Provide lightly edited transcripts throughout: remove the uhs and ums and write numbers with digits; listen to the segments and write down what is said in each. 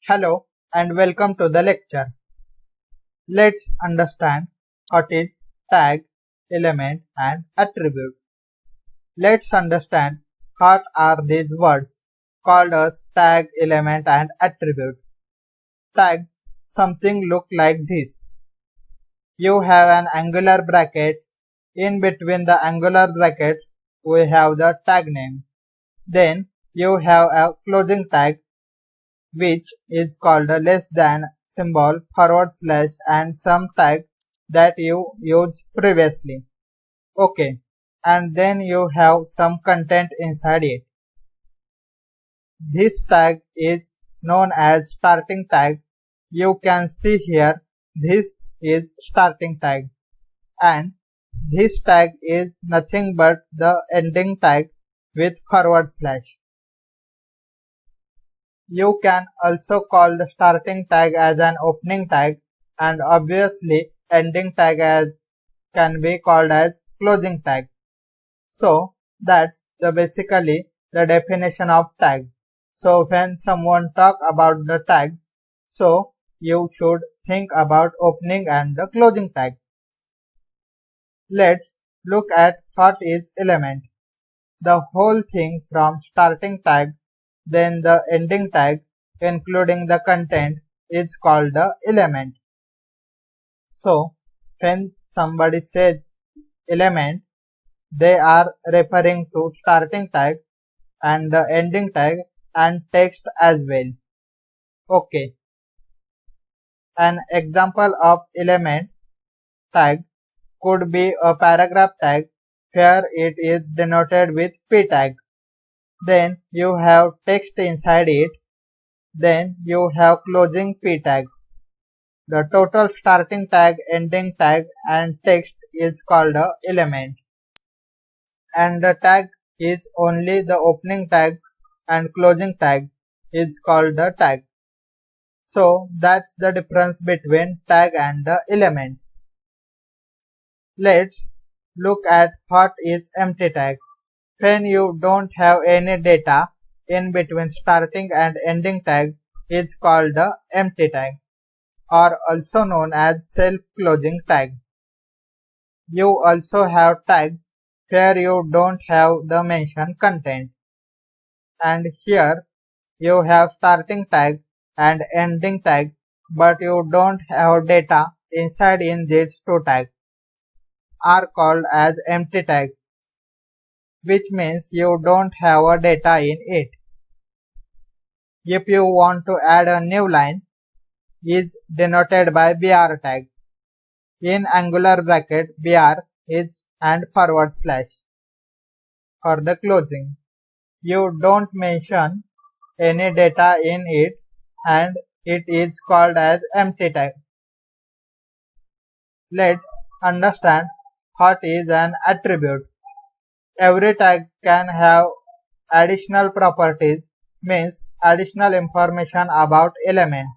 Hello and welcome to the lecture. Let's understand what is tag, element and attribute. Let's understand what are these words called as tag, element and attribute. Tags something look like this. You have an angular brackets. In between the angular brackets we have the tag name. Then you have a closing tag which is called a less than symbol, forward slash and some tag that you used previously. Okay, and then you have some content inside it. This tag is known as starting tag. You can see here this is starting tag and this tag is nothing but the ending tag with forward slash. You can also call the starting tag as an opening tag and obviously ending tag as can be called as closing tag. So that's basically the definition of tag. So when someone talk about the tags, so you should think about opening and the closing tag. Let's look at what is element. The whole thing from starting tag then the ending tag including the content is called the element. So when somebody says element, they are referring to starting tag and the ending tag and text as well. Okay. An example of element tag could be a paragraph tag where it is denoted with p tag. Then you have text inside it. Then you have closing p tag. The total starting tag, ending tag and text is called a element. And the tag is only the opening tag and closing tag is called the tag. So that's the difference between tag and the element. Let's look at what is empty tag. When you don't have any data in between starting and ending tag is called the empty tag or also known as self-closing tag. You also have tags where you don't have the mentioned content. And here you have starting tag and ending tag but you don't have data inside in these two tags are called as empty tag, which means you don't have a data in it. If you want to add a new line, is denoted by br tag. In angular bracket, br is and forward slash for the closing. You don't mention any data in it and it is called as empty tag. Let's understand what is an attribute. Every tag can have additional properties, means additional information about element.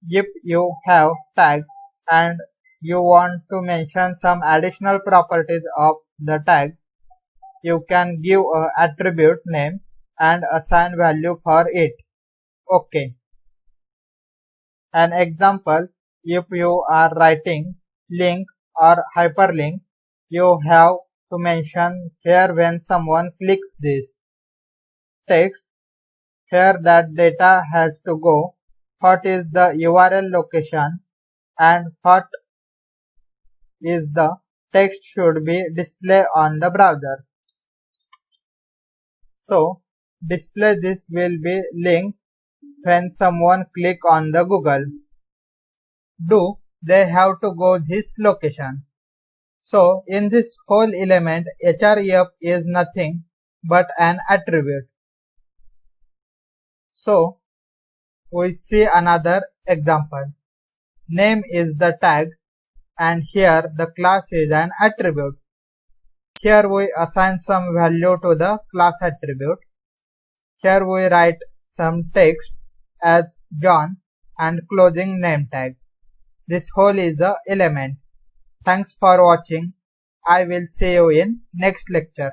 If you have tag and you want to mention some additional properties of the tag, you can give a attribute name and assign value for it. Okay. An example, if you are writing link or hyperlink, you have to mention here when someone clicks this text, here that data has to go, what is the URL location and what is the text should be displayed on the browser. So display this will be link when someone click on the Google. Do they have to go this location? So in this whole element href is nothing but an attribute. So we see another example. Name is the tag and here the class is an attribute. Here we assign some value to the class attribute. Here we write some text as John and closing name tag. This whole is the element. Thanks for watching. I will see you in next lecture.